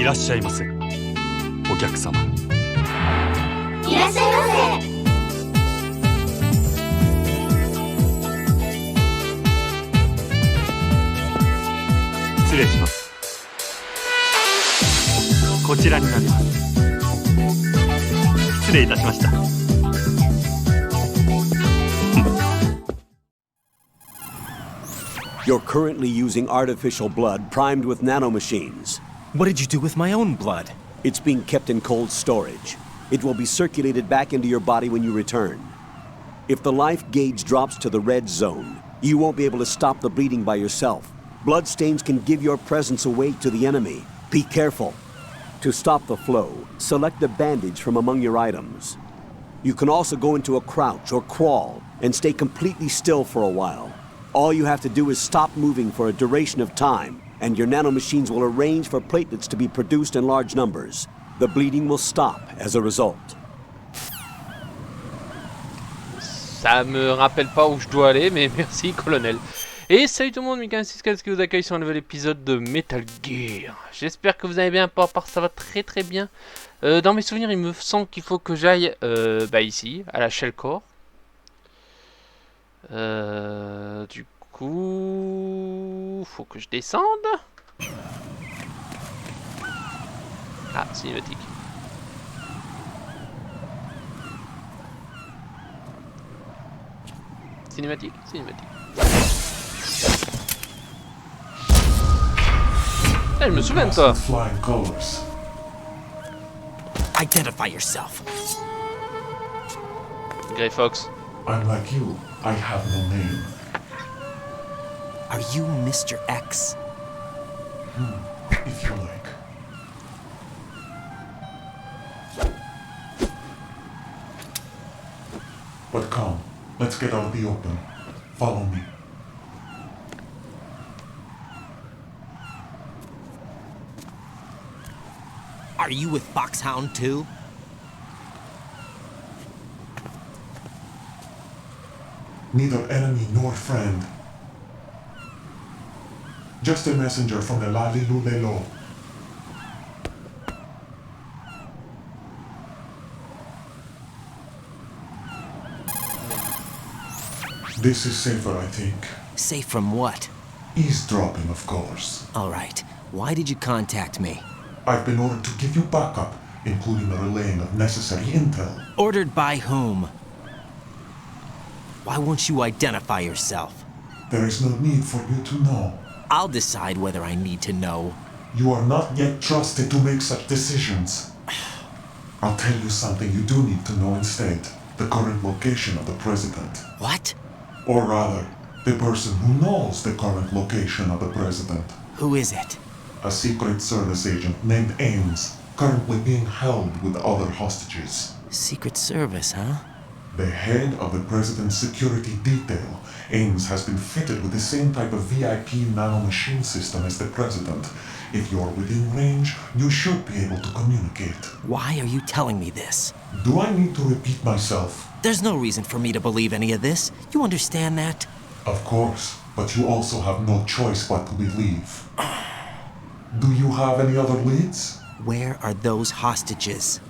らっしゃいませ。お客様。いらっしゃいませ。失礼します。こちらになります。失礼いたしました。You're currently using artificial blood primed with nanomachines. What did you do with my own blood? It's being kept in cold storage. It will be circulated back into your body when you return. If the life gauge drops to the red zone, you won't be able to stop the bleeding by yourself. Bloodstains can give your presence away to the enemy. Be careful. To stop the flow, select a bandage from among your items. You can also go into a crouch or crawl and stay completely still for a while. All you have to do is stop moving for a duration of time, and your nanomachines will arrange for platelets to be produced in large numbers. The bleeding will stop as a result. Ça me rappelle pas où je dois aller, mais merci, colonel. Et salut tout le monde, Mika6K qui vous accueille sur un nouvel épisode de Metal Gear. J'espère que vous allez bien, pour part ça va très très bien. Dans mes souvenirs, il me semble qu'il faut que j'aille ici, à la Shell Core. Du coup, faut que je descende. Ah, cinématique. Cinématique. Eh, je me souviens de toi. Identify yourself. Grey Fox. I'm like you. I have no name. Are you Mr. X? If you like. But come, let's get out of the open. Follow me. Are you with Foxhound too? Neither enemy nor friend. Just a messenger from the Lalilulelo. This is safer, I think. Safe from what? Eavesdropping, of course. All right. Why did you contact me? I've been ordered to give you backup, including the relaying of necessary intel. Ordered by whom? Why won't you identify yourself? There is no need for you to know. I'll decide whether I need to know. You are not yet trusted to make such decisions. I'll tell you something you do need to know instead. The current location of the president. What? Or rather, the person who knows the current location of the president. Who is it? A Secret Service agent named Ames, currently being held with other hostages. Secret Service, huh? The head of the president's security detail, Ames, has been fitted with the same type of VIP nanomachine system as the president. If you're within range, you should be able to communicate. Why are you telling me this? Do I need to repeat myself? There's no reason for me to believe any of this. You understand that? Of course, but you also have no choice but to believe. Do you have any other leads? Where are those hostages?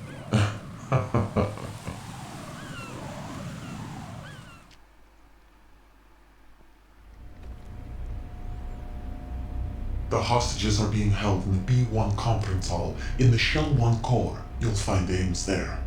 The hostages are being held in the B1 conference hall in the Shell 1 core. You'll find Ames there.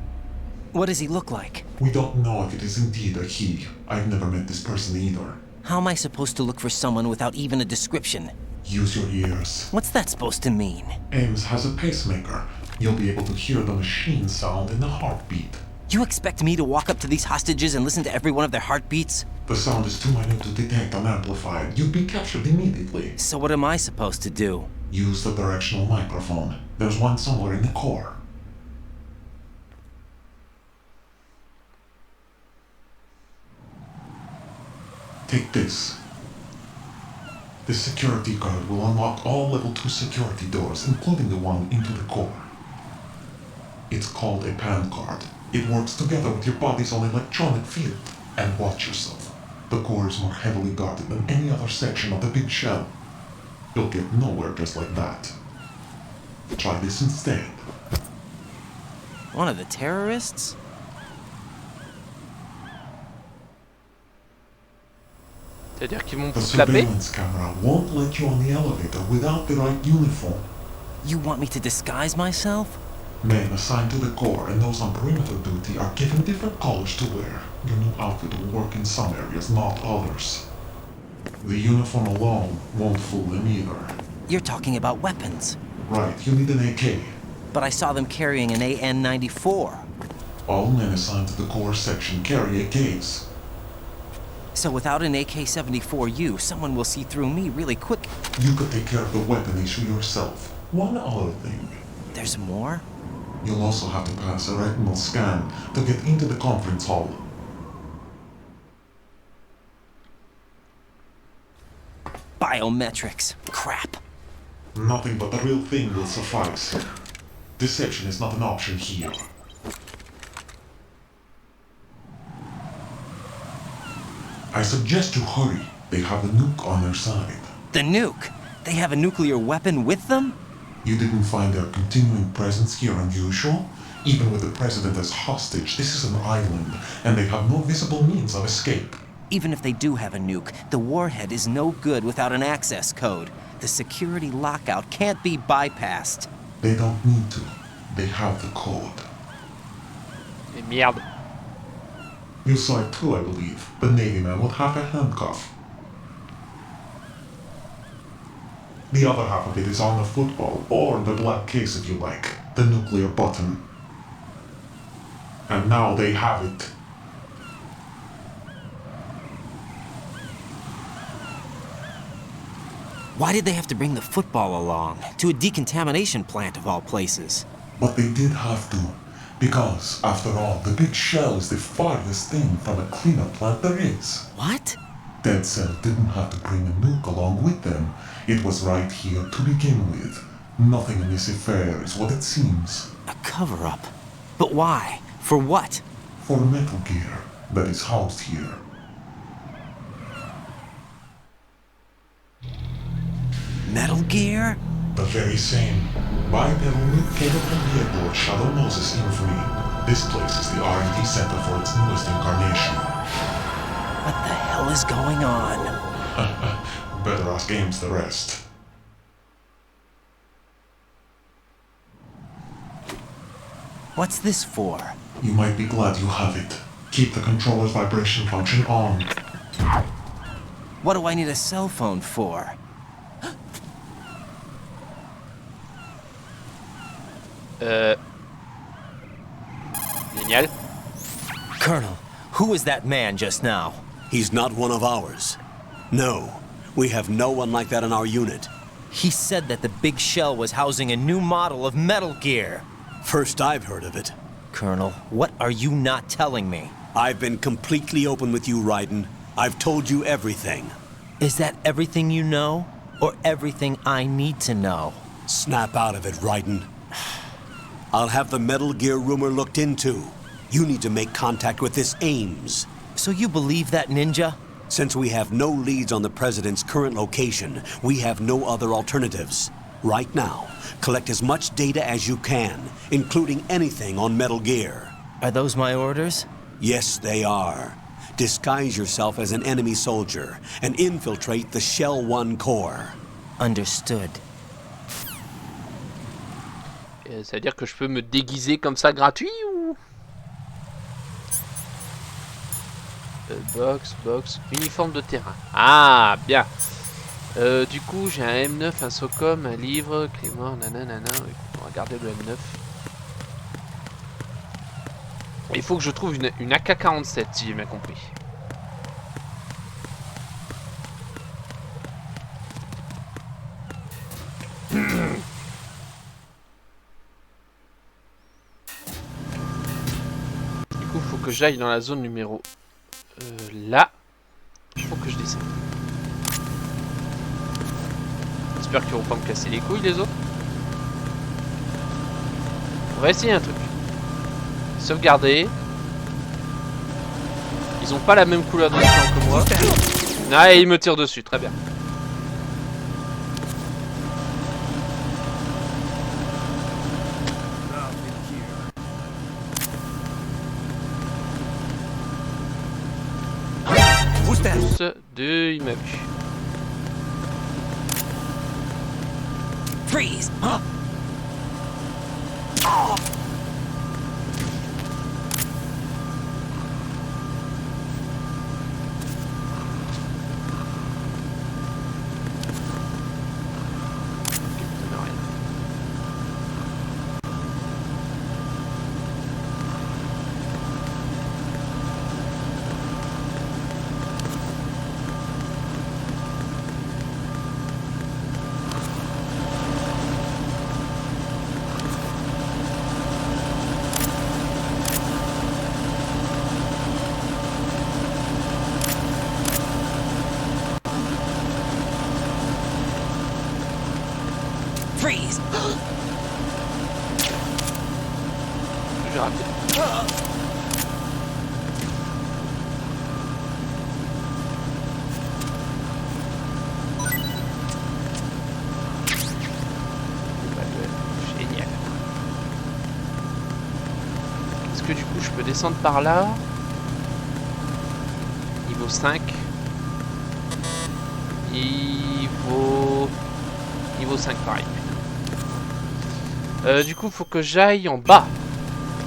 What does he look like? We don't know if it is indeed a he. I've never met this person either. How am I supposed to look for someone without even a description? Use your ears. What's that supposed to mean? Ames has a pacemaker. You'll be able to hear the machine sound in the heartbeat. You expect me to walk up to these hostages and listen to every one of their heartbeats? The sound is too minute to detect unamplified. You'd be captured immediately. So what am I supposed to do? Use the directional microphone. There's one somewhere in the core. Take this. This security card will unlock all level 2 security doors, including the one into the core. It's called a PAN card. It works together with your body's own electronic field. And watch yourself. The core is more heavily guarded than any other section of the big shell. You'll get nowhere just like that. Try this instead. One of the terrorists? C'est-à-dire qu'ils m'ont The foutu la paix? surveillance camera won't let you on the elevator without the right uniform. You want me to disguise myself? Men assigned to the Corps and those on perimeter duty are given different colors to wear. Your new outfit will work in some areas, not others. The uniform alone won't fool them either. You're talking about weapons. Right, you need an AK. But I saw them carrying an AN-94. All men assigned to the Corps section carry AKs. So without an AK-74U, someone will see through me really quick. You could take care of the weapon issue yourself. One other thing. There's more? You'll also have to pass a retinal scan to get into the conference hall. Biometrics. Crap. Nothing but the real thing will suffice. Deception is not an option here. I suggest you hurry. They have the nuke on their side. The nuke? They have a nuclear weapon with them? You didn't find their continuing presence here unusual? Even with the president as hostage, this is an island, and they have no visible means of escape. Even if they do have a nuke, the warhead is no good without an access code. The security lockout can't be bypassed. They don't need to. They have the code. Et merde. You saw it too, I believe. The Navy man with half a handcuff. The other half of it is on the football, or the black case if you like. The nuclear button. And now they have it. Why did they have to bring the football along? To a decontamination plant of all places. But they did have to. Because, after all, the big shell is the farthest thing from a cleanup plant there is. What? Dead Cell didn't have to bring a nuke along with them. It was right here to begin with. Nothing in this affair is what it seems. A cover-up. But why? For what? For Metal Gear that is housed here. Metal Gear? The very same. Bipedal nuke came from the airport Shadow Moses infamy. This place is the R&D center for its newest incarnation. What the hell is going on? Better ask Ames the rest. What's this for? You might be glad you have it. Keep the controller's vibration function on. What do I need a cell phone for? Génial. Colonel, who was that man just now? He's not one of ours. No, we have no one like that in our unit. He said that the big shell was housing a new model of Metal Gear. First I've heard of it. Colonel, what are you not telling me? I've been completely open with you, Raiden. I've told you everything. Is that everything you know? Or everything I need to know? Snap out of it, Raiden. I'll have the Metal Gear rumor looked into. You need to make contact with this Ames. So you believe that ninja? Since we have no leads on the President's current location, we have no other alternatives. Right now, collect as much data as you can, including anything on Metal Gear. Are those my orders? Yes, they are. Disguise yourself as an enemy soldier and infiltrate the Shell 1 core. Understood. C'est-à-dire que je peux me déguiser comme ça gratuit ou... Box, uniforme de terrain. Ah, bien. Du coup, j'ai un M9, un SOCOM, un livre, Clément, nanana. Écoute, on va garder le M9. Il faut que je trouve une AK-47, si j'ai bien compris. Du coup, il faut que j'aille dans la zone numéro... là. Il faut que je descende. J'espère qu'ils vont pas me casser les couilles, les autres. On va essayer un truc. Sauvegarder. Ils ont pas la même couleur de sang que moi. Ah, et ils me tirent dessus, très bien. de... Il m'a vu. Freeze! Freeze! J'ai raté. Génial. Est-ce que du coup je peux descendre par là? Niveau 5. Niveau 5 pareil. Du coup, faut que j'aille en bas.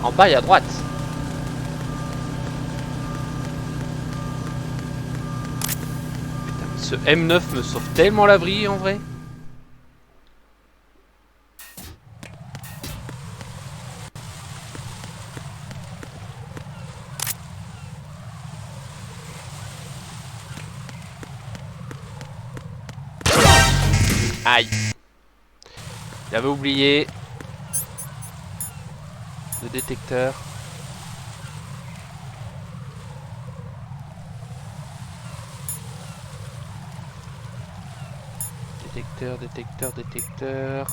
En bas et à droite. Putain, ce M9 me sauve tellement la vrille en vrai. Aïe. J'avais oublié le détecteur. Détecteur.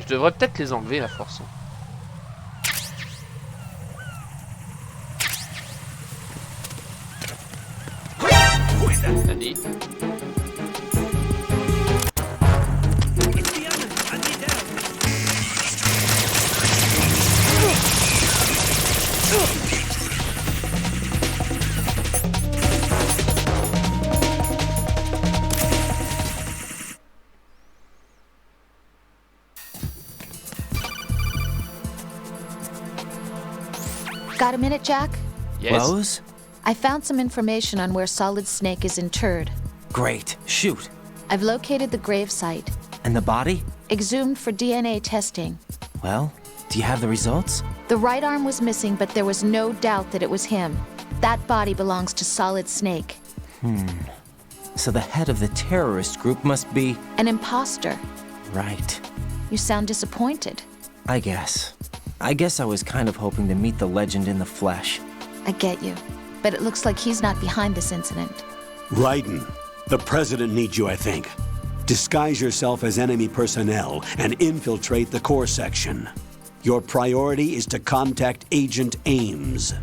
Je devrais peut-être les enlever à force. Allez. Got a minute, Jack? Yes. Rose? I found some information on where Solid Snake is interred. Great. Shoot. I've located the grave site. And the body? Exhumed for DNA testing. Well, do you have the results? The right arm was missing, but there was no doubt that it was him. That body belongs to Solid Snake. So the head of the terrorist group must be... An imposter. Right. You sound disappointed. I guess I was kind of hoping to meet the legend in the flesh. I get you. But it looks like he's not behind this incident. Raiden, the president needs you, I think. Disguise yourself as enemy personnel and infiltrate the core section. Your priority is to contact Agent Ames.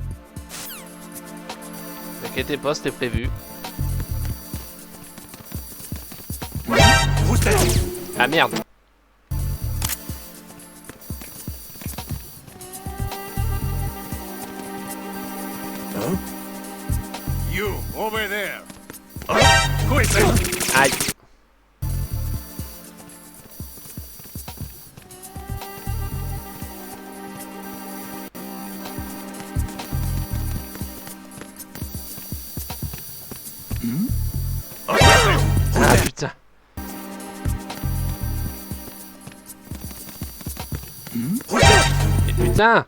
T'inquiète pas, c'était prévu. Ah merde. You, over there. Aïe. Ah putain. Mais putain.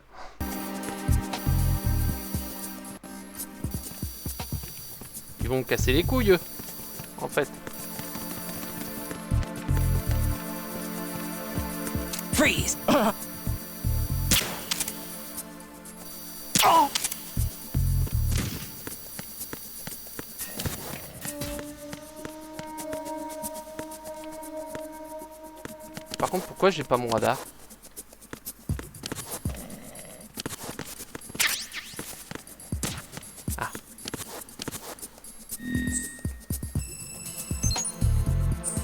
Ils vont me casser les couilles, eux, en fait. Freeze! Par contre, pourquoi j'ai pas mon radar? Ah.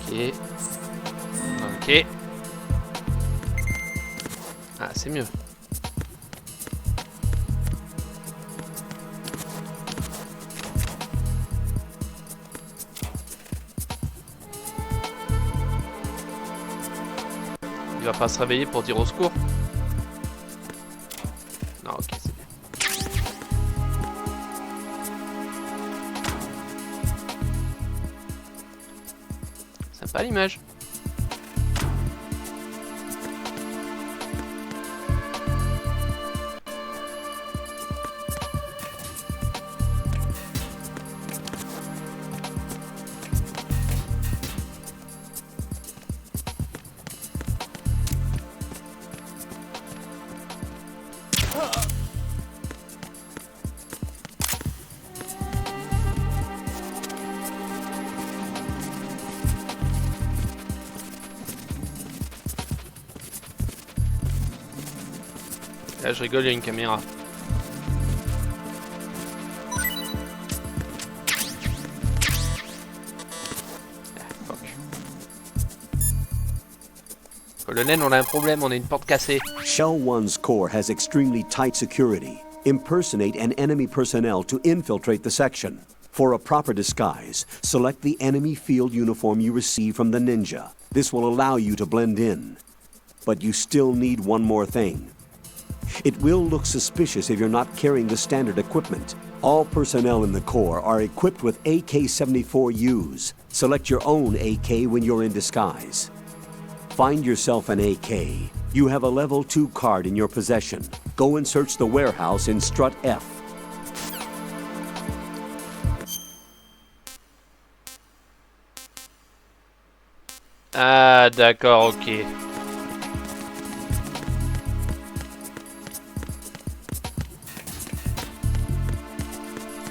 Ok. On va Ok. Ah, c'est mieux. Il va pas se réveiller pour dire au secours. Non, ok, c'est bien. Sympa l'image. Là, je rigole, il y a une caméra. Ah, fuck. Colonel, on a un problème, on a une porte cassée. Shell 1's core has extremely tight security. Impersonate an enemy personnel to infiltrate the section. For a proper disguise, select the enemy field uniform you receive from the ninja. This will allow you to blend in. But you still need one more thing. It will look suspicious if you're not carrying the standard equipment. All personnel in the Corps are equipped with AK-74Us. Select your own AK when you're in disguise. Find yourself an AK. You have a level 2 card in your possession. Go and search the warehouse in Strut F. Ah, d'accord, ok.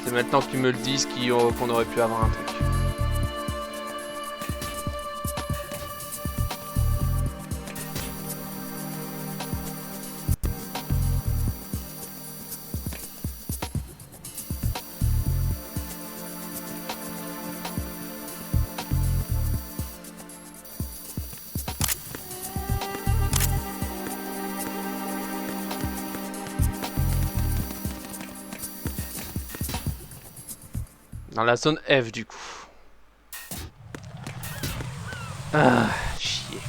C'est maintenant que tu me le dises qu'on aurait pu avoir un truc. Dans la zone F du coup. Ah, chier.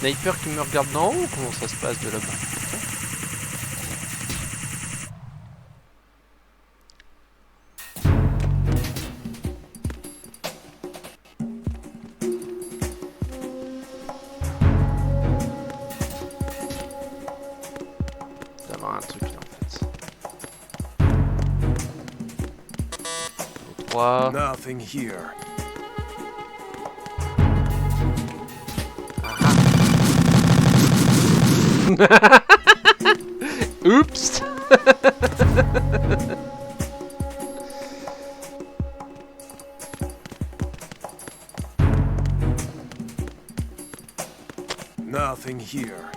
Sniper qui me regarde d'en haut, comment ça se passe de là-bas? D'avoir un truc là en fait. 3. Nothing here. Oups. Nothing here.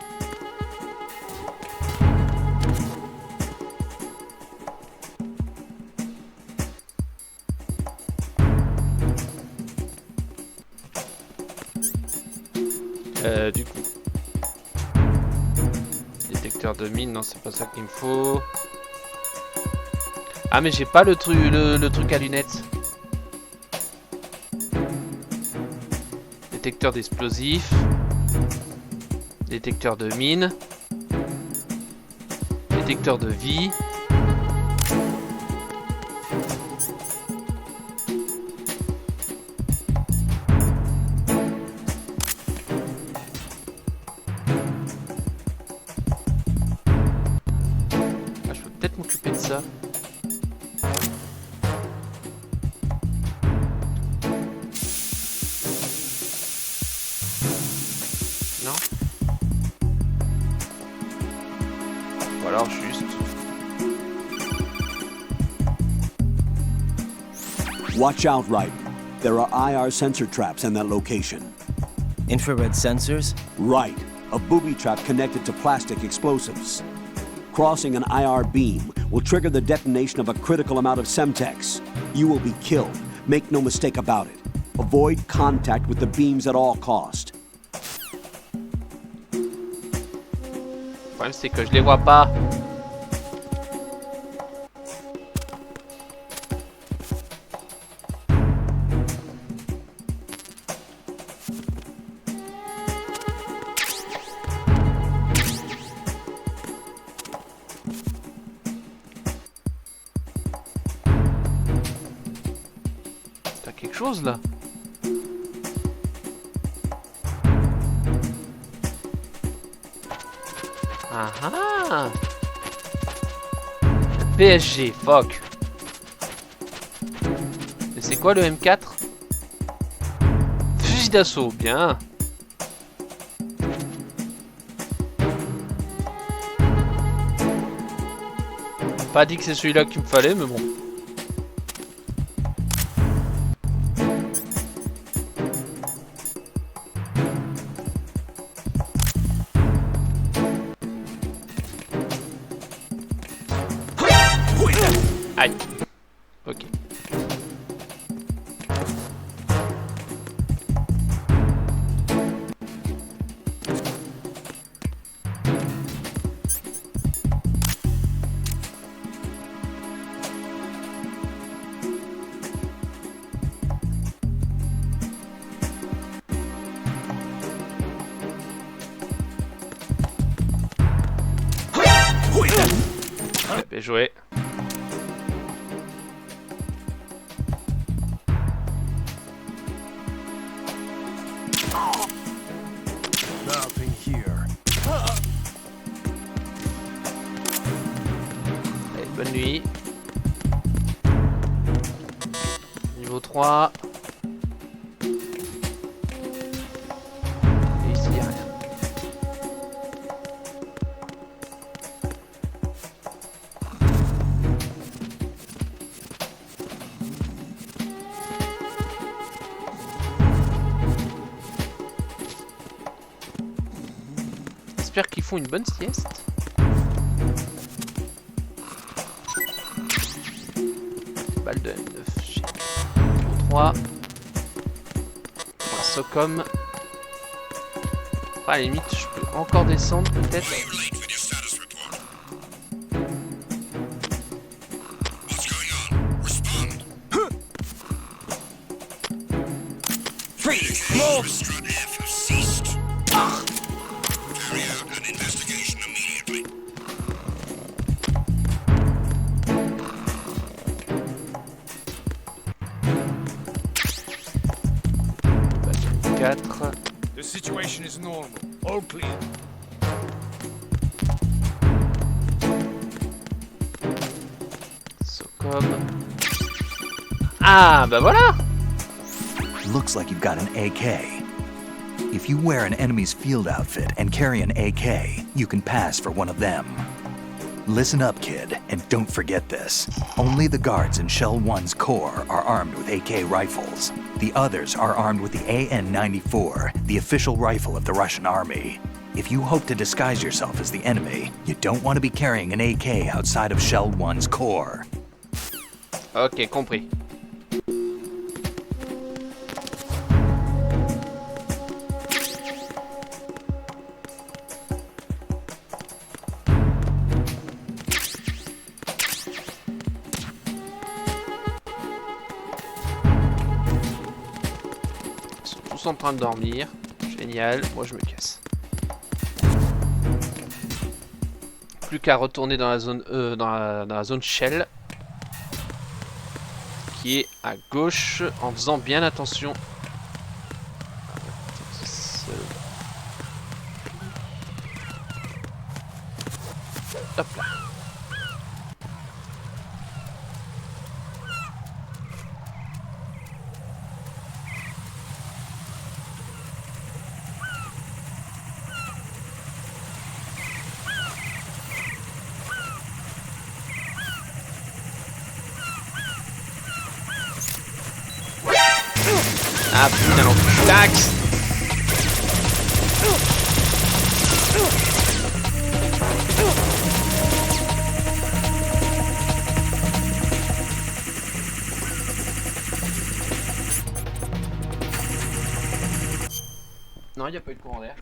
Du coup. Détecteur de mine, non c'est pas ça qu'il me faut. Ah mais j'ai pas le truc à lunettes. Détecteur d'explosifs. Détecteur de mine. Détecteur de vie. peut-être m'occuper de ça. Non? Ou alors juste... Watch out, Ryder. There are IR sensor traps in that location. Infrared sensors? Right. A booby trap connected to plastic explosives. Crossing an IR beam will trigger the detonation of a critical amount of Semtex. You will be killed. Make no mistake about it. Avoid contact with the beams at all cost. Le problème c'est que je les vois pas. T'as quelque chose là? Ah ah! PSG, fuck! Et c'est quoi le M4? Fusil d'assaut, bien! Pas dit que c'est celui-là qu'il me fallait, mais bon. Aïe. Ok. Bien joué. Nothing here. Allez, bonne nuit. Niveau 3. Et ici, y a rien. J'espère qu'ils font une bonne sieste. Balle de M9. 3. Un Socom. À la limite, je peux encore descendre peut-être. The situation is normal. All clear. Socom. Ah, bah voilà! Looks like you've got an AK. If you wear an enemy's field outfit and carry an AK, you can pass for one of them. Listen up, kid, and don't forget this. Only the guards in Shell 1's Corps are armed with AK rifles. The others are armed with the AN-94, the official rifle of the Russian army. If you hope to disguise yourself as the enemy, you don't want to be carrying an AK outside of Shell 1's Corps. Ok, compris. En train de dormir, génial, moi je me casse. Plus qu'à retourner dans la zone dans la zone Shell qui est à gauche en faisant bien attention. Hop là. Ah putain, l'enflax. Non, il n'y a pas eu de courant d'air.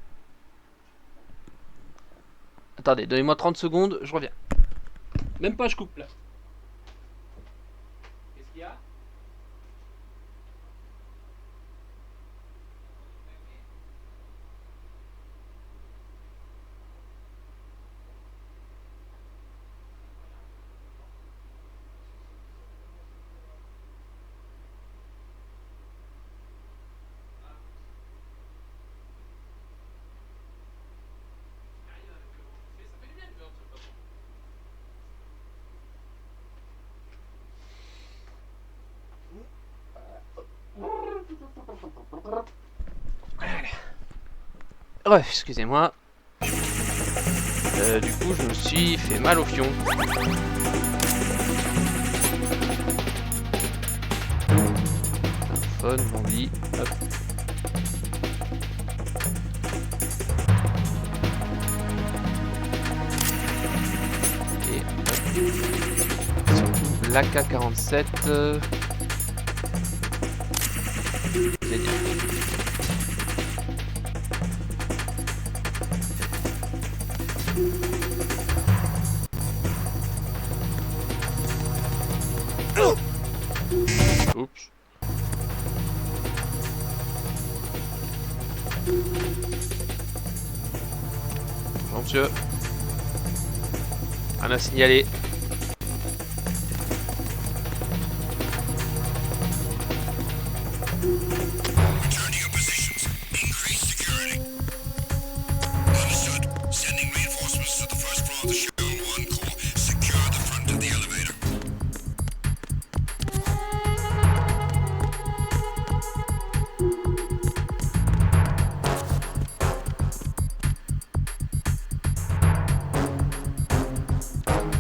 Attendez, donnez-moi 30 secondes, je reviens. Même pas, je coupe là. Qu'est-ce qu'il y a ? Ouais, excusez-moi. Du coup, je me suis fait mal au fion. Téléphone, bandit, hop. Et hop. Surtout l'AK-47. Génial. Oups. Bonjour monsieur. Rien à signaler.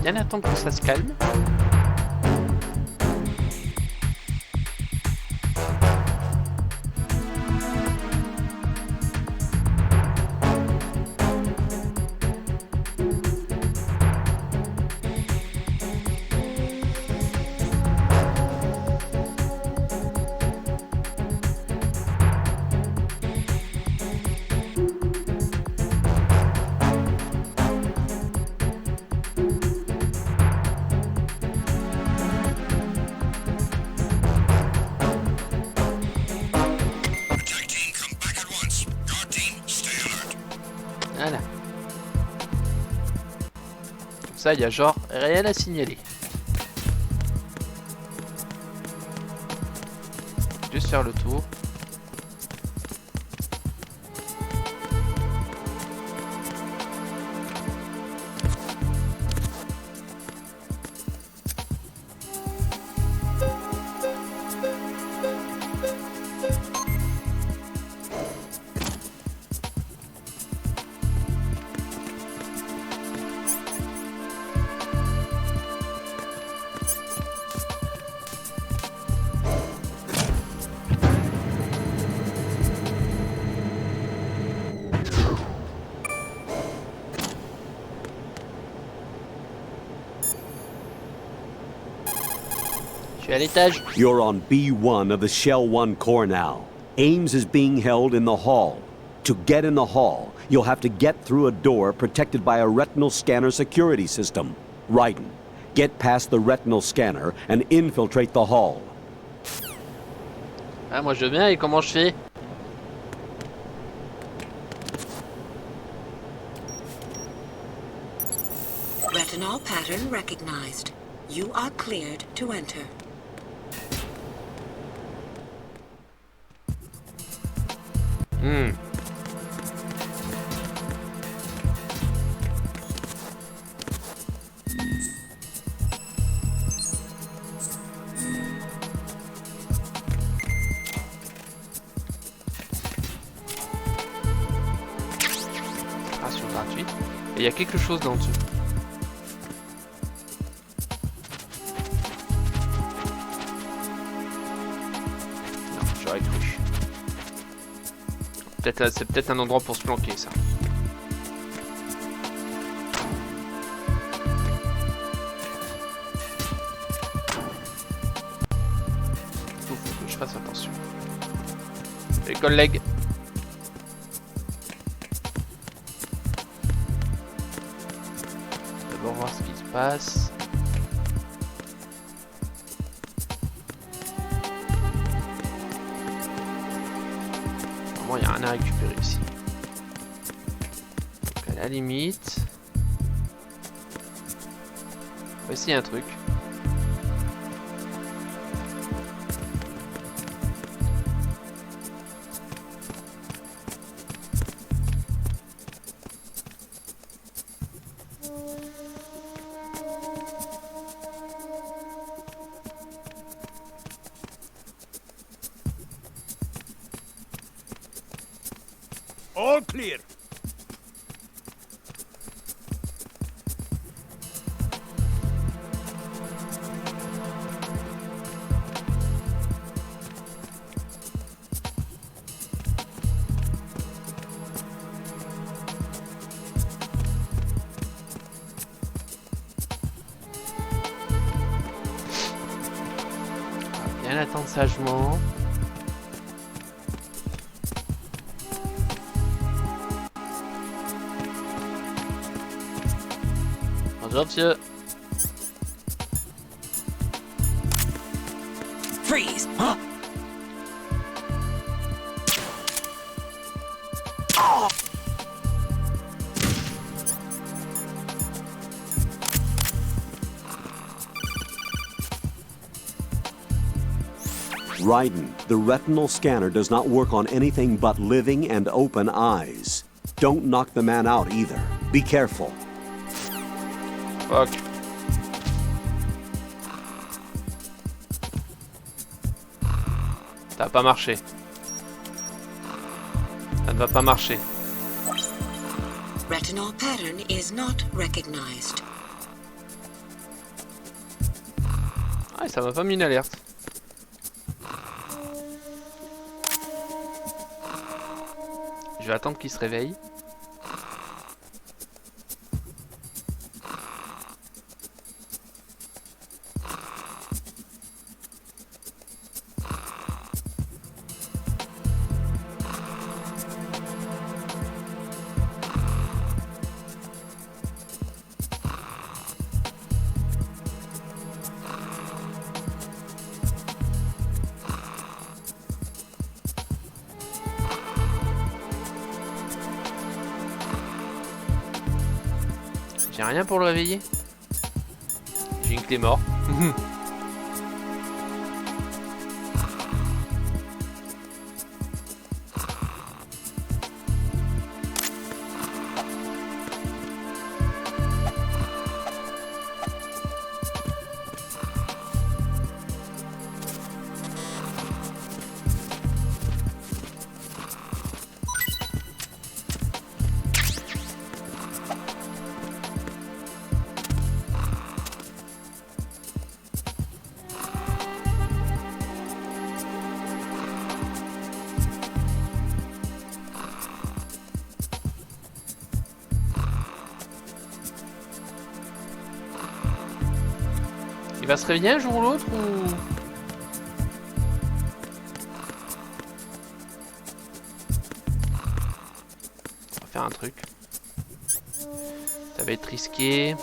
Bien attendre que ça se calme. Voilà. Comme ça, il y a genre rien à signaler. Juste faire le tour. Je suis à l'étage. You're on B1 of the Shell 1 core now. Ames is being held in the hall. To get in the hall, you'll have to get through a door protected by a retinal scanner security system. Raiden, get past the retinal scanner and infiltrate the hall. Ah, moi je veux bien, et comment je fais? Retinol pattern recognized. You are cleared to enter. Ration gratuite. Et il y a quelque chose dans dessous. Non, j'aurais cru. C'est peut-être un endroit pour se planquer, ça. Faut que je fasse attention. Les collègues. D'abord voir ce qui se passe. Normalement, il n'y a rien à récupérer ici. Donc, à la limite. On va essayer un truc. All clear. Bien attendre sagement. Bonjour monsieur. Freeze! Huh? Raiden, the retinal scanner does not work on anything but living and open eyes. Don't knock the man out either. Be careful. Fuck. Ça va pas marcher. Ça ne va pas marcher. Retinal pattern is not recognized. Ah, ça m'a pas mis une alerte. Je vais attendre qu'il se réveille. J'ai rien pour le réveiller. J'ai une clé mort. Il va se réveiller un jour ou l'autre ou... On va faire un truc. Ça va être risqué.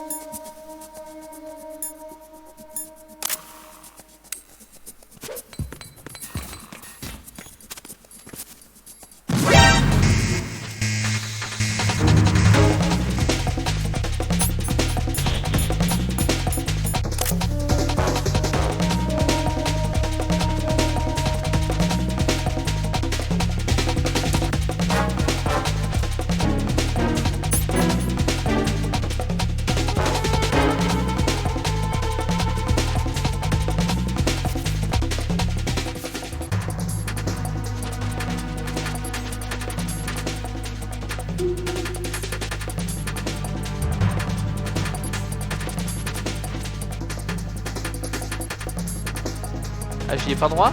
Ah, j'y ai pas droit?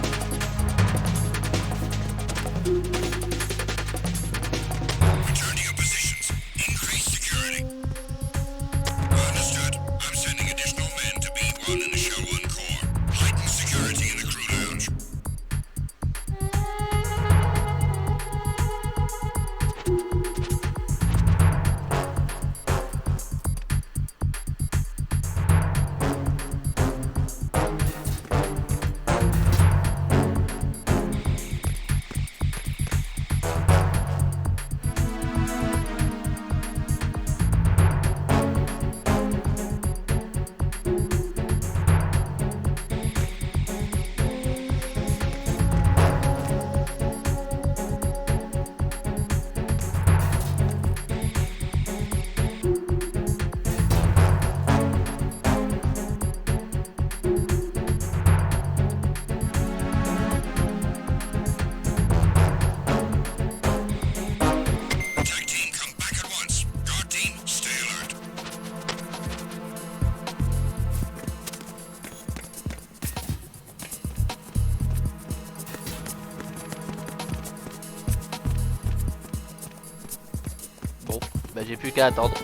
j'ai plus qu'à attendre.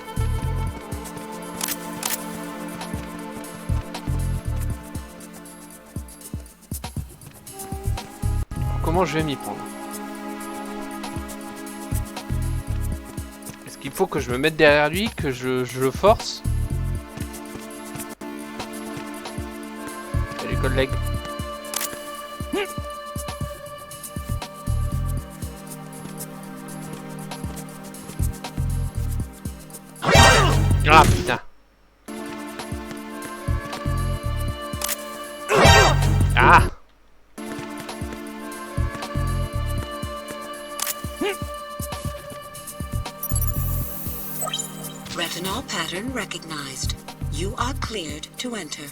Comment je vais m'y prendre? Est-ce qu'il faut que je me mette derrière lui, que je le force? Salut collègue. Ah putain. Ah. Retinol pattern recognized. You are cleared to enter.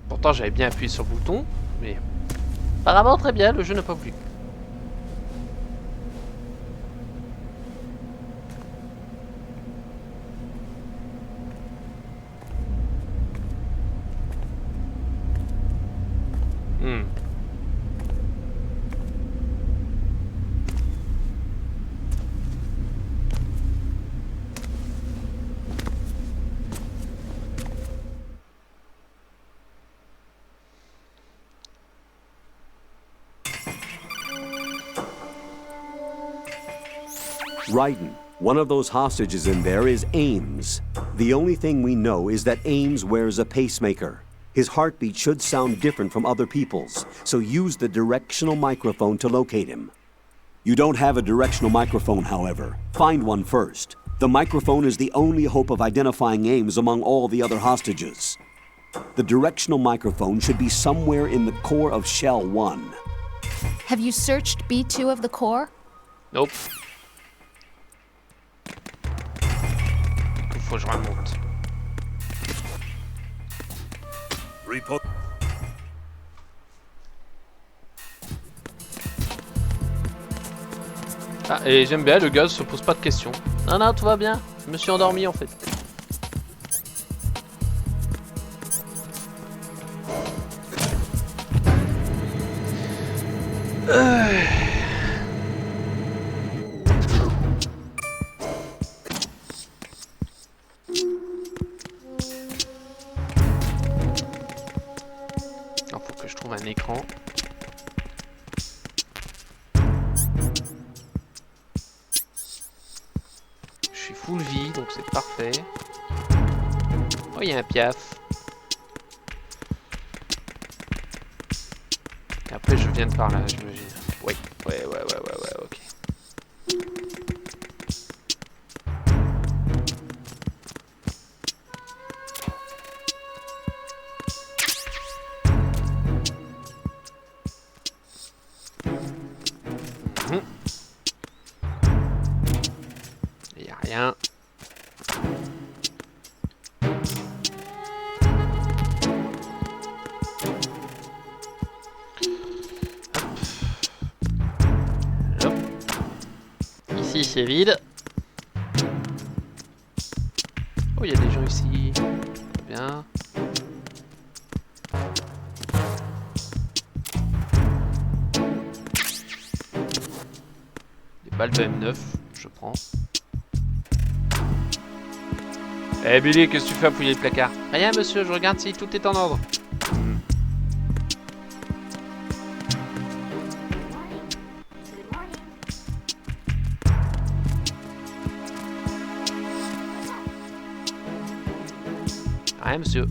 Pourtant j'avais bien appuyé sur le bouton, mais apparemment très bien, le jeu n'a pas voulu. Raiden, one of those hostages in there is Ames. The only thing we know is that Ames wears a pacemaker. His heartbeat should sound different from other people's, so use the directional microphone to locate him. You don't have a directional microphone, however. Find one first. The microphone is the only hope of identifying Ames among all the other hostages. The directional microphone should be somewhere in the core of Shell 1. Have you searched B2 of the core? Nope. Il faut que je remonte. Report. Ah, et j'aime bien, le gaz se pose pas de questions. Non, non, tout va bien. Je me suis endormi en fait. Il faut que je trouve un écran. Je suis full vie, donc c'est parfait. Oh, il y a un piaf. Et après, je viens de par là, j'imagine. Oui, ouais, ok. Il n'y a rien. Hop. Ici c'est vide. Oh, il y a des gens ici. Très bien. Des balles de M9, je prends. Eh Billy, qu'est-ce que tu fais à fouiller le placard? Rien monsieur, je regarde si tout est en ordre. Rien monsieur.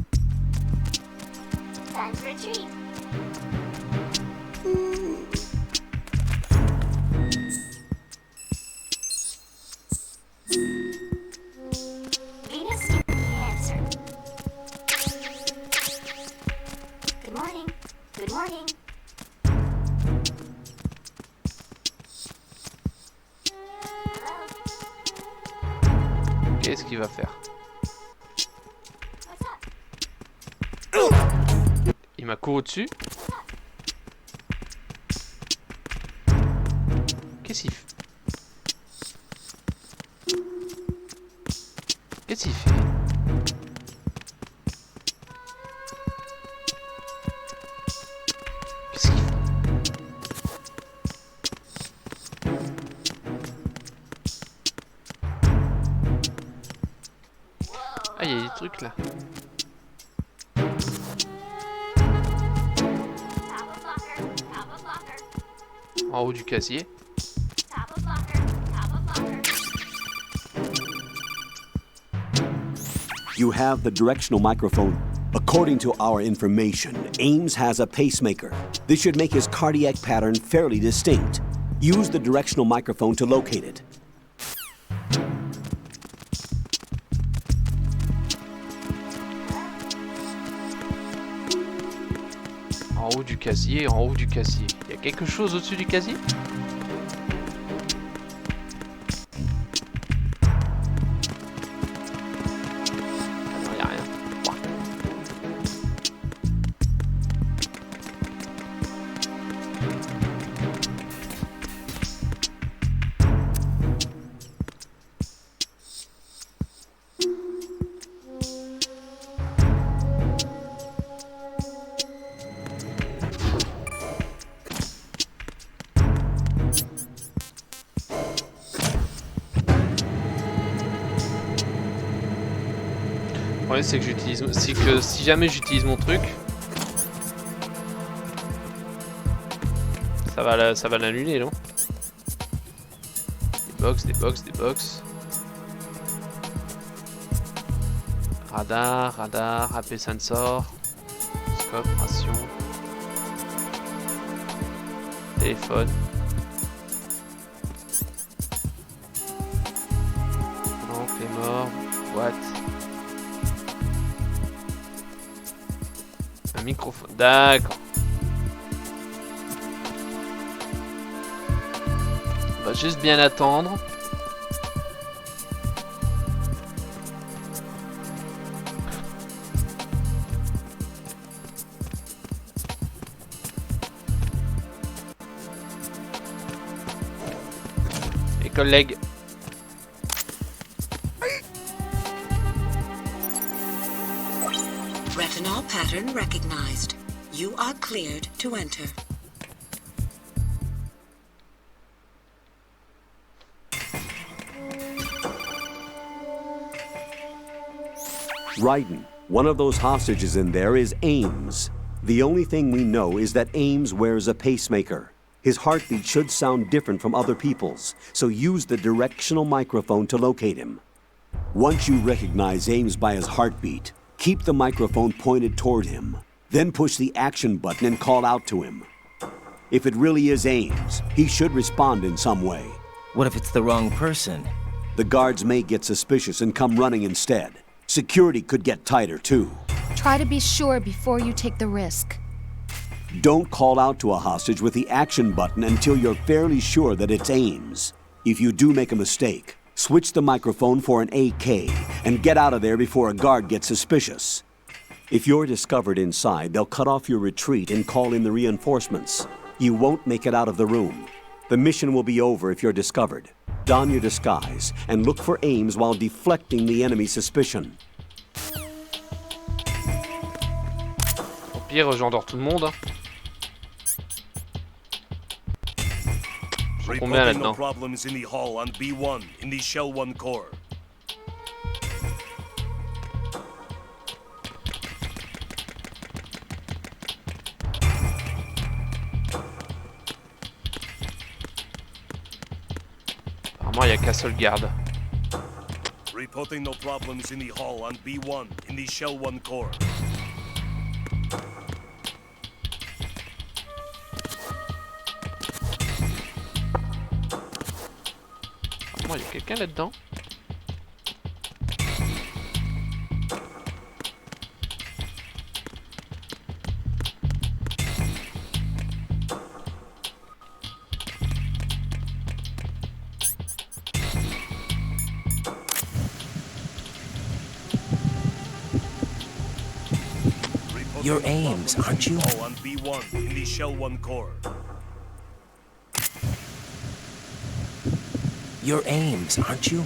Qu'est-ce qu'il va faire? Il m'a couru dessus. Qu'est-ce qu'il fait? Qu'est-ce qu'il fait? Qu'est-ce qu'il fait? Ah, il y a des trucs là. En haut du casier. You have the directional microphone. According to our information, Ames has a pacemaker. This should make his cardiac pattern fairly distinct. Use the directional microphone to locate it. En haut du casier, en haut du casier. Il y a quelque chose au-dessus du casier? Le problème c'est que si jamais j'utilise mon truc, ça va l'annuler, non? Des box. Radar, AP sensor, scope, ration, téléphone. Non, clé mort, boîte. Un microphone, d'accord. On va juste bien attendre. Et collègues. Retinol pattern recognized. You are cleared to enter. Ryden, one of those hostages in there is Ames. The only thing we know is that Ames wears a pacemaker. His heartbeat should sound different from other people's, so use the directional microphone to locate him. Once you recognize Ames by his heartbeat, keep the microphone pointed toward him. Then push the action button and call out to him. If it really is Ames, he should respond in some way. What if it's the wrong person? The guards may get suspicious and come running instead. Security could get tighter, too. Try to be sure before you take the risk. Don't call out to a hostage with the action button until you're fairly sure that it's Ames. If you do make a mistake, switch the microphone for an AK and get out of there before a guard gets suspicious. If you're discovered inside, they'll cut off your retreat and call in the reinforcements. You won't make it out of the room. The mission will be over if you're discovered. Don your disguise and look for Ames while deflecting the enemy's suspicion. Au pire, j'endors tout le monde. Hein. Ils sont combien là-dedans? Problems in the hall on B1 in the Shell 1 core. Apparemment, il n'y a qu'un seul garde. Reporting no problems in the hall on B1 in the Shell 1 core. Apparemment, il y a quelqu'un là-dedans. You're Ames, aren't you? On B1 in the Shell 1 core. You're Ames, aren't you?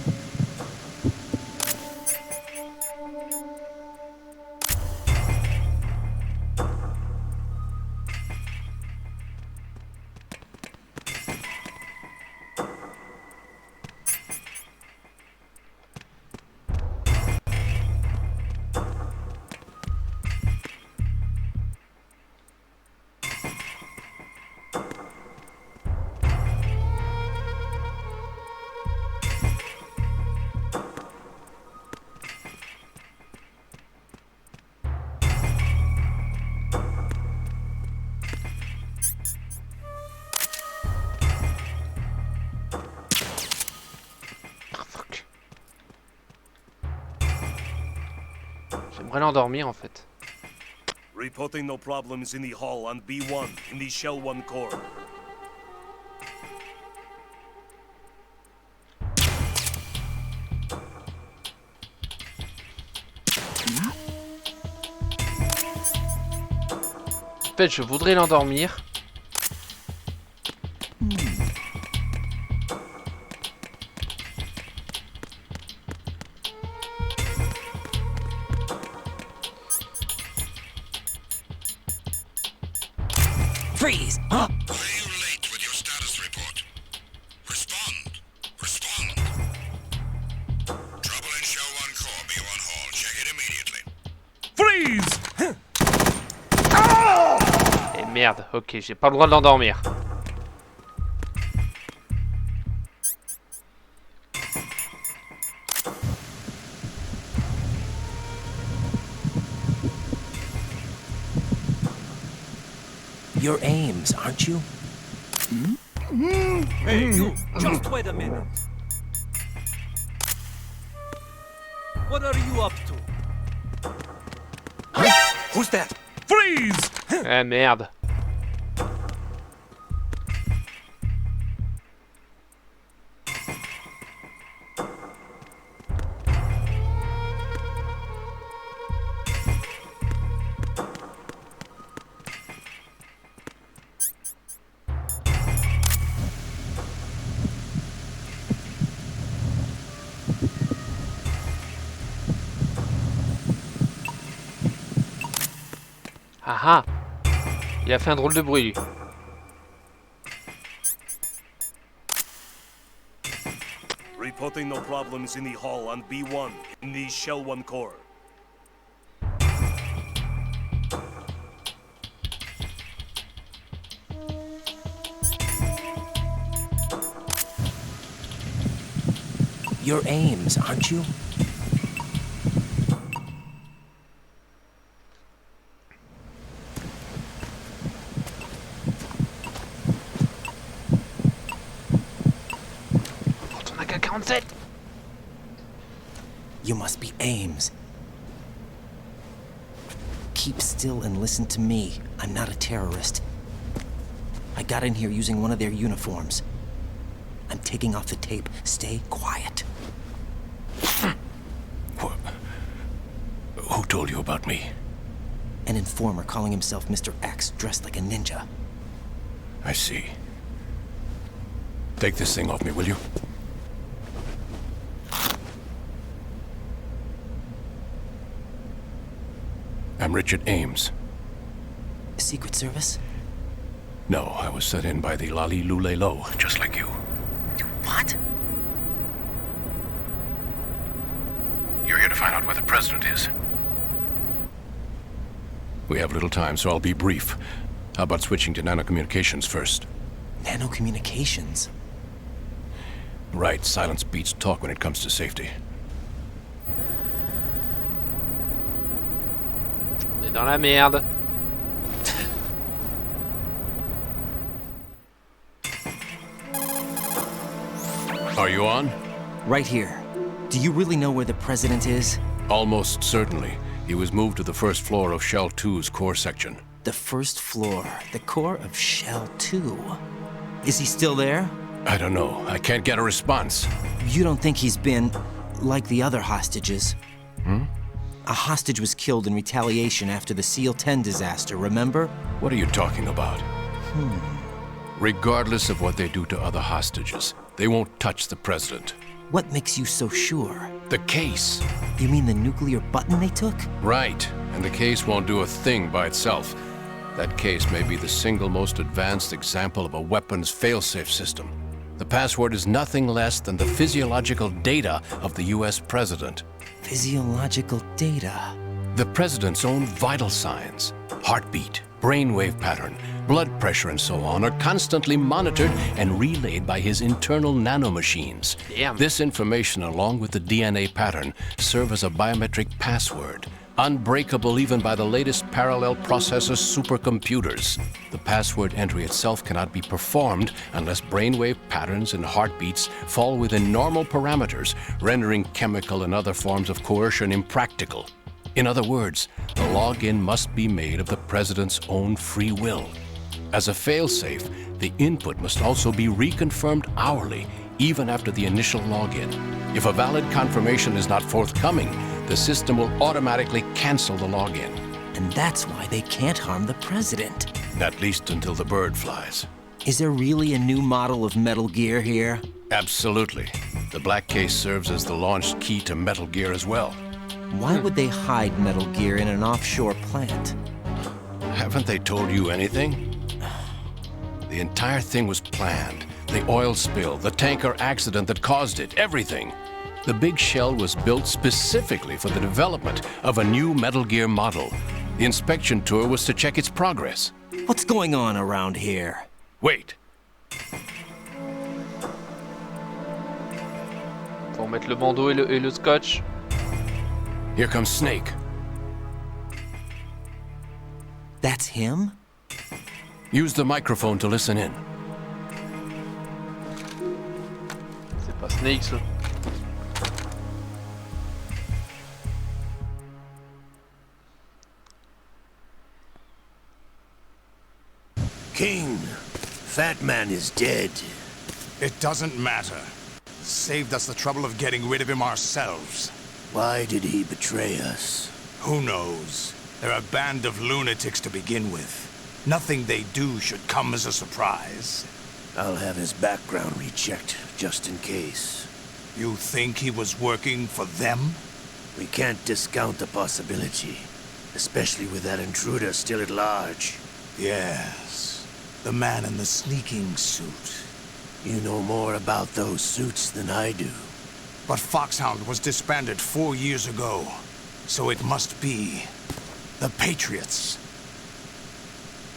J'aimerais l'endormir en fait. Reporting no problems in the hall on B1 in the Shell 1 core. En fait, je voudrais l'endormir. Freeze! Huh? Why are you late with your status report? Respond! Respond! Trouble in Shell 1 core, B1 hall. Check it immediately. Et merde, ok, j'ai pas le droit de l'endormir. You're Ames, aren't you? Hey, you! Just wait a minute. What are you up to? Who's that? Freeze! Eh merde. Ah ah. Il a fait un drôle de bruit lui. Reporting no problems in the hall on B1 in the Shell 1 core. You're Ames, aren't you? On a qu'à 47. You must be Ames. Keep still and listen to me. I'm not a terrorist. I got in here using one of their uniforms. I'm taking off the tape. Stay quiet. Who told you about me? An informer calling himself Mr. X, dressed like a ninja. I see. Take this thing off me, will you? I'm Richard Ames. Secret Service? No, I was set in by the Lali Lule Lo, just like you. What? You're here to find out where the president is. We have little time, so I'll be brief. How about switching to nanocommunications first? Nanocommunications? Right, silence beats talk when it comes to safety. On est dans la merde. Are you on? Right here. Do you really know where the president is? Almost certainly. He was moved to the first floor of Shell 2's core section. The first floor, the core of Shell 2. Is he still there? I don't know. I can't get a response. You don't think he's been like the other hostages? A hostage was killed in retaliation after the SEAL 10 disaster, remember? What are you talking about? Regardless of what they do to other hostages, they won't touch the president. What makes you so sure? The case. You mean the nuclear button they took? Right. And the case won't do a thing by itself. That case may be the single most advanced example of a weapons failsafe system. The password is nothing less than the physiological data of the US president. Physiological data? The president's own vital signs, heartbeat, brainwave pattern, blood pressure and so on are constantly monitored and relayed by his internal nanomachines. Damn. This information, along with the DNA pattern, serve as a biometric password, unbreakable even by the latest parallel processor supercomputers. The password entry itself cannot be performed unless brainwave patterns and heartbeats fall within normal parameters, rendering chemical and other forms of coercion impractical. In other words, the login must be made of the President's own free will. As a failsafe, the input must also be reconfirmed hourly, even after the initial login. If a valid confirmation is not forthcoming, the system will automatically cancel the login. And that's why they can't harm the President. At least until the bird flies. Is there really a new model of Metal Gear here? Absolutely. The black case serves as the launch key to Metal Gear as well. Why would they hide Metal Gear in an offshore plant? Haven't they told you anything? The entire thing was planned. The oil spill, the tanker accident that caused it, everything. The big shell was built specifically for the development of a new Metal Gear model. The inspection tour was to check its progress. What's going on around here? Wait. Faut remettre le bandeau et le scotch. Here comes Snake. That's him? Use the microphone to listen in. C'est pas Snake, ça. King, Fat Man is dead. It doesn't matter. Saved us the trouble of getting rid of him ourselves. Why did he betray us? Who knows? They're a band of lunatics to begin with. Nothing they do should come as a surprise. I'll have his background rechecked, just in case. You think he was working for them? We can't discount the possibility, especially with that intruder still at large. Yes. The man in the sneaking suit. You know more about those suits than I do. But Foxhound was disbanded 4 years ago, so it must be the Patriots.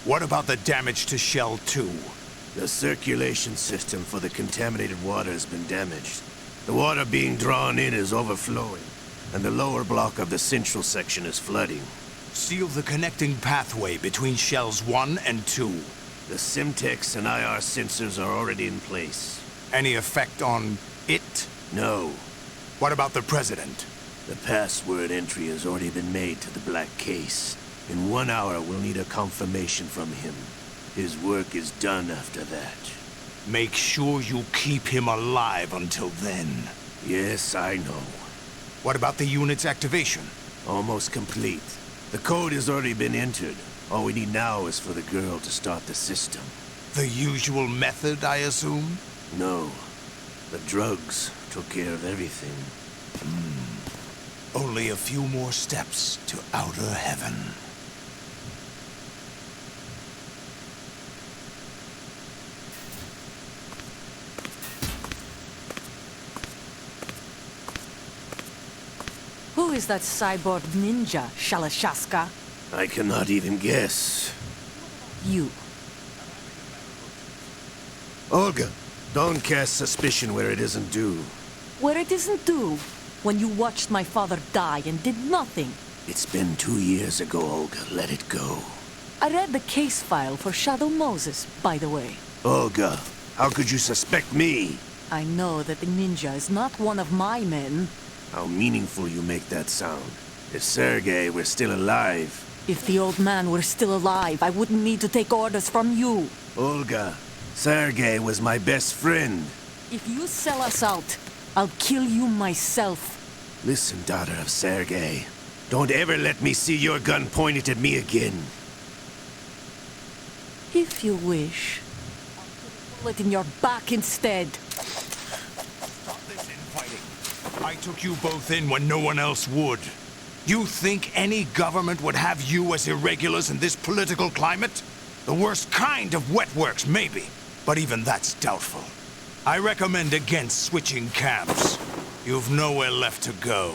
What about the damage to Shell 2? The circulation system for the contaminated water has been damaged. The water being drawn in is overflowing, and the lower block of the central section is flooding. Seal the connecting pathway between Shells 1 and 2. The Simtex and IR sensors are already in place. Any effect on it? No. What about the President? The password entry has already been made to the black case. In 1 hour, we'll need a confirmation from him. His work is done after that. Make sure you keep him alive until then. Yes, I know. What about the unit's activation? Almost complete. The code has already been entered. All we need now is for the girl to start the system. The usual method, I assume? No. The drugs took care of everything. Only a few more steps to outer heaven. Who is that cyborg ninja, Shalashaska? I cannot even guess. You. Olga, don't cast suspicion where it isn't due. Where it isn't due, when you watched my father die and did nothing. It's been 2 years ago, Olga. Let it go. I read the case file for Shadow Moses, by the way. Olga, how could you suspect me? I know that the ninja is not one of my men. How meaningful you make that sound. If Sergei were still alive... If the old man were still alive, I wouldn't need to take orders from you. Olga, Sergei was my best friend. If you sell us out, I'll kill you myself. Listen, daughter of Sergei. Don't ever let me see your gun pointed at me again. If you wish, I'll put it in your back instead. Stop this infighting. I took you both in when no one else would. You think any government would have you as irregulars in this political climate? The worst kind of wet works, maybe. But even that's doubtful. I recommend against switching camps. You've nowhere left to go.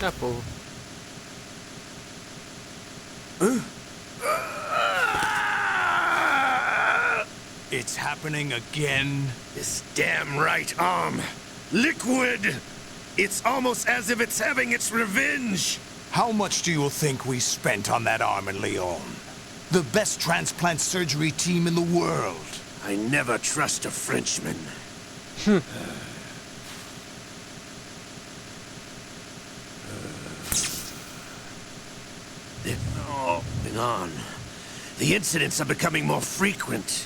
Ah, pauvre. It's happening again. This damn right arm. Liquid! It's almost as if it's having its revenge. How much do you think we spent on that arm in Lyon? The best transplant surgery team in the world. I never trust a Frenchman. Moving on. The incidents are becoming more frequent.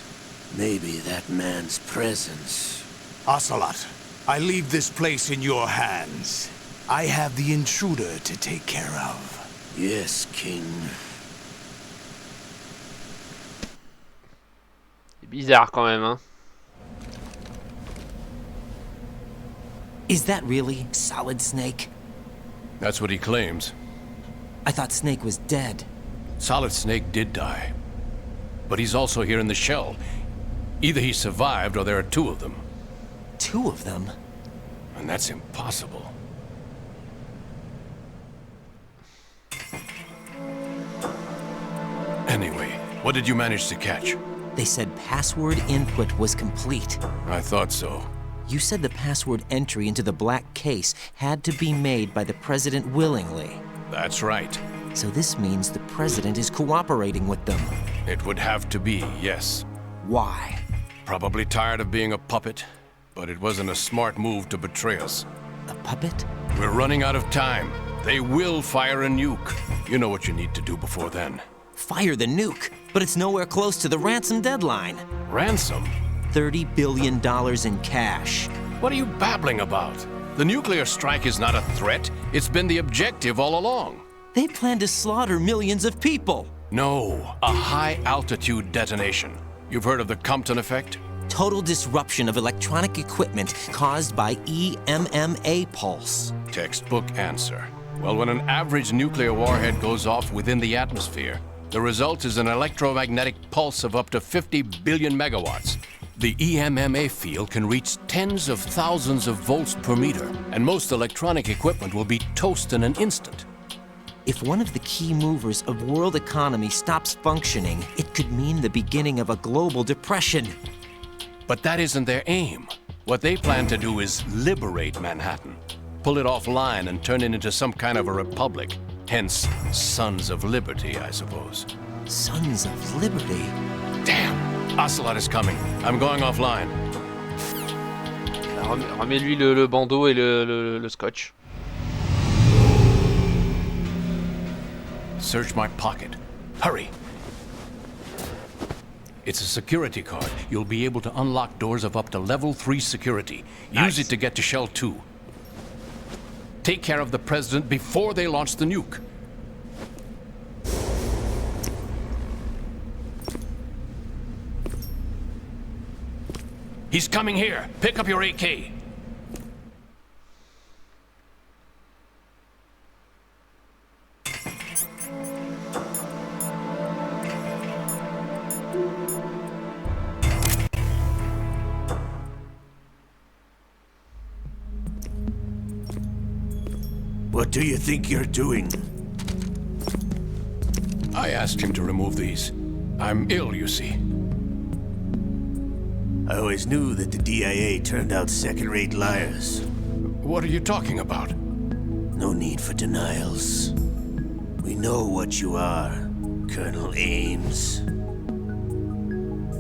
Maybe that man's presence. Ocelot, I leave this place in your hands. I have the intruder to take care of. Yes, King. C'est bizarre quand même, hein. Is that really Solid Snake? That's what he claims. I thought Snake was dead. Solid Snake did die. But he's also here in the shell. Either he survived or there are two of them. Two of them? And that's impossible. Anyway, what did you manage to catch? They said password input was complete. I thought so. You said the password entry into the black case had to be made by the president willingly. That's right. So this means the president is cooperating with them. It would have to be, yes. Why? Probably tired of being a puppet, but it wasn't a smart move to betray us. A puppet? We're running out of time. They will fire a nuke. You know what you need to do before then. Fire the nuke, but it's nowhere close to the ransom deadline. Ransom? $30 billion in cash. What are you babbling about? The nuclear strike is not a threat. It's been the objective all along. They plan to slaughter millions of people. No, a high-altitude detonation. You've heard of the Compton effect? Total disruption of electronic equipment caused by EMMA pulse. Textbook answer. Well, when an average nuclear warhead goes off within the atmosphere, the result is an electromagnetic pulse of up to 50 billion megawatts. The EMMA field can reach tens of thousands of volts per meter, and most electronic equipment will be toast in an instant. If one of the key movers of world economy stops functioning, it could mean the beginning of a global depression. But that isn't their aim. What they plan to do is liberate Manhattan, pull it offline and turn it into some kind of a republic. Hence, Sons of Liberty, I suppose. Sons of Liberty? Damn! Ocelot is coming. I'm going offline. Remets-lui le bandeau et le scotch. Search my pocket. Hurry! It's a security card. You'll be able to unlock doors of up to level 3 security. Use it to get to Shell 2. Take care of the president before they launch the nuke. He's coming here. Pick up your AK. What do you think you're doing? I asked him to remove these. I'm ill, you see. I always knew that the DIA turned out second-rate liars. What are you talking about? No need for denials. We know what you are, Colonel Ames.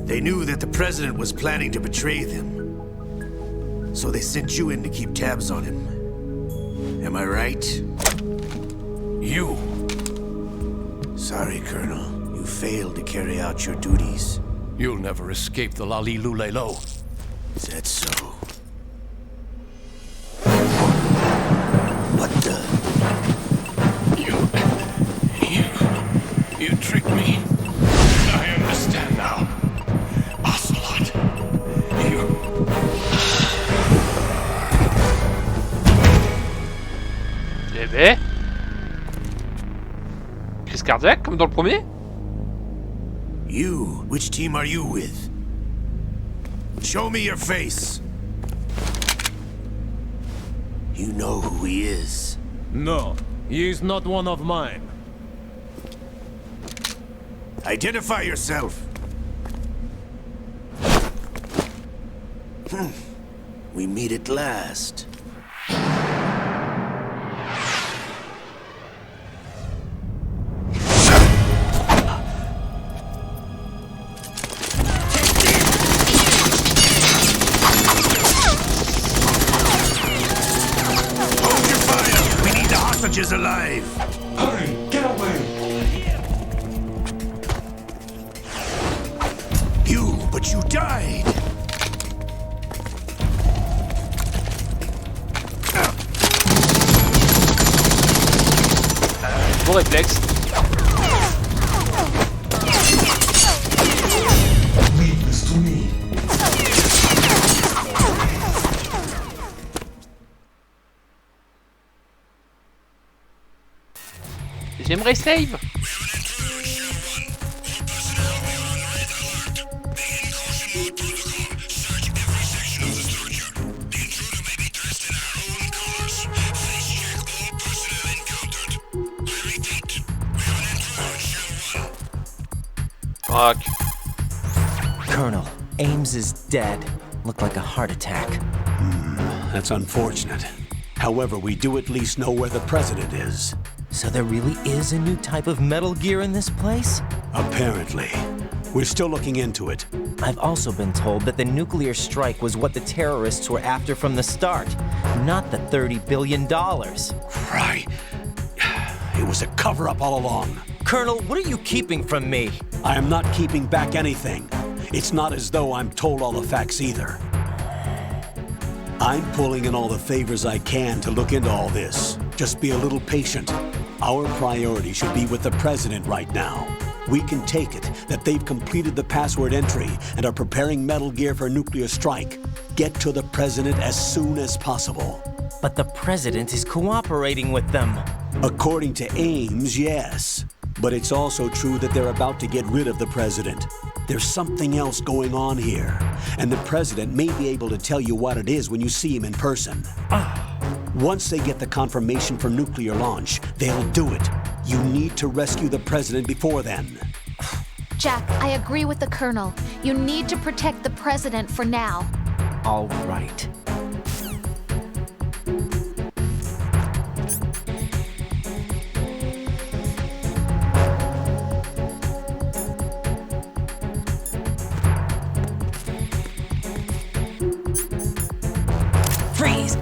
They knew that the president was planning to betray them. So they sent you in to keep tabs on him. Am I right? You. Sorry, Colonel. You failed to carry out your duties. You'll never escape the Lalilulelo. Is that so? What the? You tricked me. I understand now. Ocelot. Eh ben... Crise cardiaque, comme dans le premier? You? Which team are you with? Show me your face. You know who he is. No, he is not one of mine. Identify yourself. We meet at last. alive! Hurry, get away! But you died! Bon réflexe. Leave this to me. J'aimerais save. Fuck. Colonel, Ames is dead. Looked like a heart attack. That's unfortunate. However, we do at least know where the president is. So there really is a new type of Metal Gear in this place? Apparently. We're still looking into it. I've also been told that the nuclear strike was what the terrorists were after from the start, not the $30 billion. Right. It was a cover-up all along. Colonel, what are you keeping from me? I am not keeping back anything. It's not as though I'm told all the facts either. I'm pulling in all the favors I can to look into all this. Just be a little patient. Our priority should be with the president right now. We can take it that they've completed the password entry and are preparing Metal Gear for nuclear strike. Get to the president as soon as possible. But the president is cooperating with them. According to Ames, yes. But it's also true that they're about to get rid of the president. There's something else going on here, and the president may be able to tell you what it is when you see him in person. Once they get the confirmation for nuclear launch, they'll do it. You need to rescue the president before then. Jack, I agree with the Colonel. You need to protect the president for now. All right. Freeze!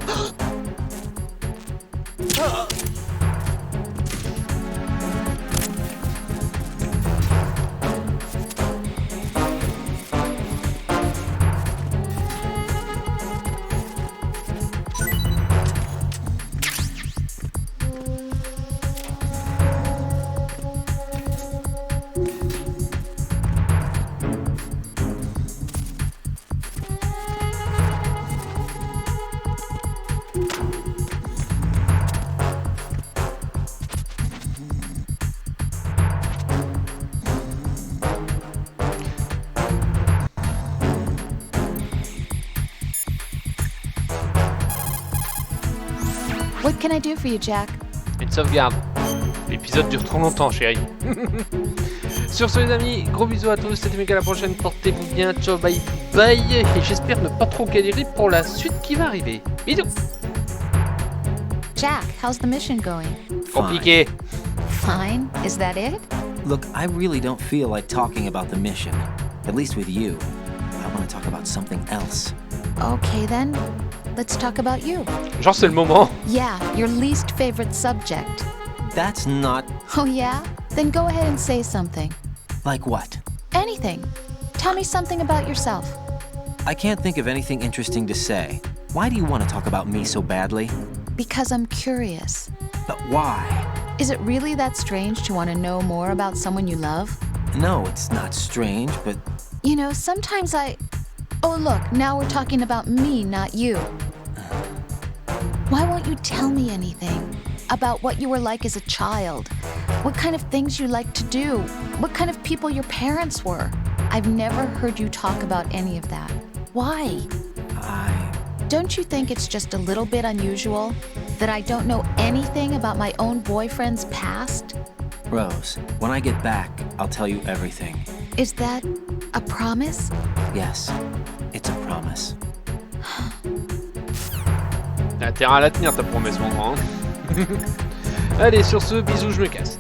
What can I do for you, Jack? Une sauvegarde. L'épisode dure trop longtemps, chérie. Sur ce, les amis, gros bisous à tous. C'était Mika, à la prochaine. Portez-vous bien. Ciao, bye bye. Et j'espère ne pas trop galérer pour la suite qui va arriver. Bisous. Jack, how's the mission going? Compliqué. Fine. Is that it? Look, I really don't feel like talking about the mission. At least with you. I want to talk about something else. Okay, then. Let's talk about you. Genre, c'est le moment. Yeah, your least favorite subject. That's not... Oh, yeah? Then go ahead and say something. Like what? Anything. Tell me something about yourself. I can't think of anything interesting to say. Why do you want to talk about me so badly? Because I'm curious. But why? Is it really that strange to want to know more about someone you love? No, it's not strange, but... You know, sometimes Oh, look, now we're talking about me, not you. Why won't you tell me anything? About what you were like as a child? What kind of things you liked to do? What kind of people your parents were? I've never heard you talk about any of that. Why? Don't you think it's just a little bit unusual that I don't know anything about my own boyfriend's past? Rose, when I get back, I'll tell you everything. Is that a promise? Yes, it's a promise. T'as intérêt à la tenir ta promesse, mon grand. Allez, sur ce, bisous, je me casse.